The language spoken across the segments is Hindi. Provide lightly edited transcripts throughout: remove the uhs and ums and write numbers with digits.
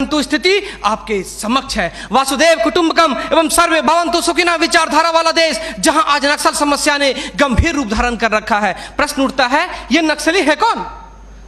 परंतु स्थिति आपके समक्ष है। वासुदेव कुटुंबकम एवं सर्वे भवन्तु सुखिनः विचारधारा वाला देश, जहां आज नक्सल समस्या ने गंभीर रूप धारण कर रखा है। प्रश्न उठता है, ये नक्सली है कौन?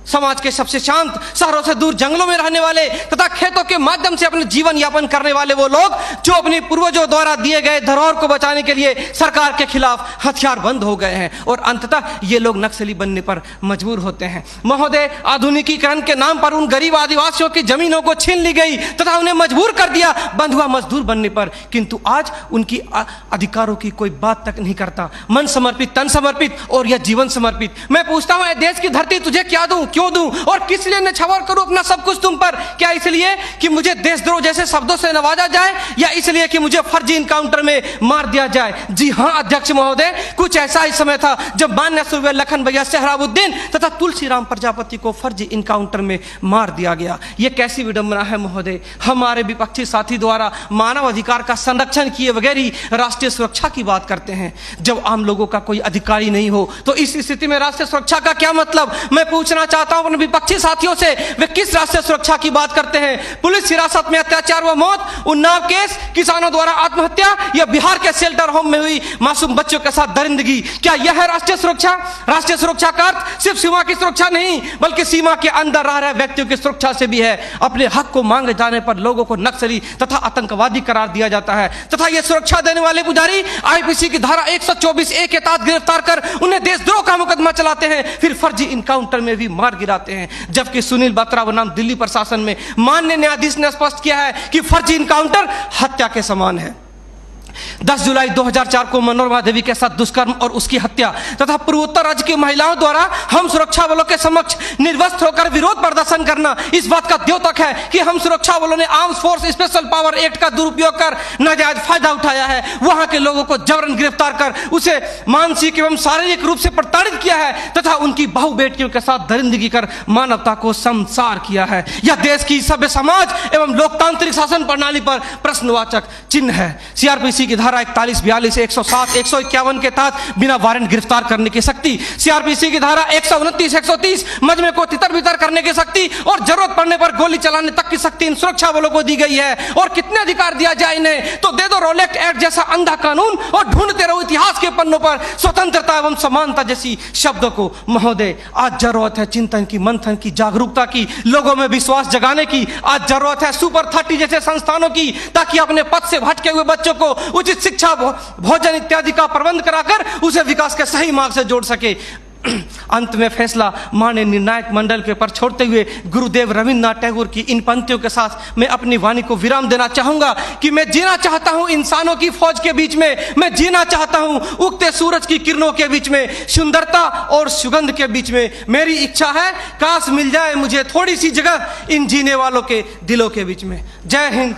समाज के सबसे शांत, शहरों से दूर जंगलों में रहने वाले तथा खेतों के माध्यम से अपने जीवन यापन करने वाले वो लोग जो अपने पूर्वजों द्वारा दिए गए धरोहर को बचाने के लिए सरकार के खिलाफ हथियार बंद हो गए हैं और अंततः ये लोग नक्सली बनने पर मजबूर होते हैं। महोदय, आधुनिकीकरण के नाम पर उन गरीब आदिवासियों की जमीनों को छीन ली गई तथा उन्हें मजबूर कर दिया बंधुआ मजदूर बनने पर, किंतु आज उनकी अधिकारों की कोई बात तक नहीं करता। मन समर्पित, तन समर्पित और यह जीवन समर्पित। मैं पूछता हूं, देश की धरती तुझे क्या दूं, क्यों दूं और किस लिए न्यौछावर करूं अपना सब कुछ तुम पर? क्या इसलिए कि मुझे देशद्रोह जैसे शब्दों से नवाजा जाए या इसलिए कि मुझे फर्जी इनकाउंटर में मार दिया जाए? जी हां अध्यक्ष महोदय, कुछ ऐसा ही समय था जब मान्य सूबे लखन भैया सोहराबुद्दीन तथा तुलसीराम प्रजापति को फर्जी इनकाउंटर में मार दिया गया। यह कैसी विडंबना है महोदय, हमारे विपक्षी साथी द्वारा मानव अधिकार का संरक्षण किए बगैर ही राष्ट्रीय सुरक्षा की बात करते हैं। जब आम लोगों का कोई अधिकार ही नहीं हो तो इस स्थिति में राष्ट्रीय सुरक्षा का क्या मतलब? मैं पूछना चाहता हूं अपने विपक्षी साथियों से, वे किस राष्ट्रीय सुरक्षा की बात करते हैं? पुलिस हिरासत में अत्याचार व मौत, उन्नाव केस, किसानों द्वारा आत्महत्या या बिहार के शेल्टर होम में हुई मासूम बच्चों के साथ दरिंदगी, क्या यह है राष्ट्रीय सुरक्षा? राष्ट्रीय सुरक्षा का अर्थ सिर्फ सीमा की सुरक्षा नहीं बल्कि सीमा के अंदर रह रहे व्यक्तियों की सुरक्षा से भी है। अपने हक को मांगे जाने पर लोगों को नक्सली तथा आतंकवादी करार दिया जाता है तथा यह सुरक्षा देने वाले पुजारी आईपीसी की धारा 124A के तहत गिरफ्तार कर उन्हें देशद्रोह का मुकदमा चलाते हैं, फिर फर्जी इनकाउंटर में भी मार गिराते हैं। जबकि सुनील बत्रा बनाम दिल्ली प्रशासन में माननीय न्यायाधीश ने स्पष्ट किया है कि फर्जी इनकाउंटर हत्या के समान है। 10 जुलाई 2004 को मनोरमा देवी के साथ दुष्कर्म और उसकी हत्या तथा पूर्वोत्तर राज्य की महिलाओं द्वारा हम सुरक्षा बलों के समक्ष निर्वस्त्र होकर विरोध प्रदर्शन करना इस बात का द्योतक है कि हम सुरक्षा बलों ने arms force special power act का दुरुपयोग कर नाजायज फायदा उठाया है। वहां के लोगों को जबरन गिरफ्तार कर उसे मानसिक एवं शारीरिक रूप से प्रताड़ित किया है तथा उनकी बहु बेटियों के साथ दरिंदगी कर मानवता को संसार किया है। यह देश की सभ्य समाज एवं लोकतांत्रिक शासन प्रणाली पर प्रश्नवाचक चिन्ह है। सीआरपीसी की धारा 41, 42, 107, 151 के तहत बिना वारंट गिरफ्तार करने की शक्ति, सीआरपीसी की धारा 129, 130 मजमे को तितर बितर करने की शक्ति और जरूरत पड़ने पर गोली चलाने तक की शक्ति इन सुरक्षा बलों को दी गई है। और कितने अधिकार दिया जाए इन्हें? तो दे दो रोलेक्ट एक्ट जैसा अंधा कानून और ढूंढते रहो इतिहास के पन्नों पर स्वतंत्रता एवं समानता जैसी शब्दों को। महोदय, आज जरूरत है चिंतन की, मंथन की, जागरूकता की, लोगों में विश्वास जगाने की। आज जरूरत है सुपर 30 जैसे संस्थानों की, ताकि अपने पथ से भटके हुए बच्चों को उचित शिक्षा, भोजन इत्यादि का प्रबंध कराकर उसे विकास के सही मार्ग से जोड़ सके। अंत में फैसला माननीय निर्णायक मंडल के पर छोड़ते हुए गुरुदेव रविन्द्रनाथ टैगोर की इन पंक्तियों के साथ मैं अपनी वाणी को विराम देना चाहूंगा कि मैं जीना चाहता हूं इंसानों की फौज के बीच में, मैं जीना चाहता हूं उगते सूरज की किरणों के बीच में, सुंदरता और सुगंध के बीच में। मेरी इच्छा है काश मिल जाए मुझे थोड़ी सी जगह इन जीने वालों के दिलों के बीच में। जय हिंद,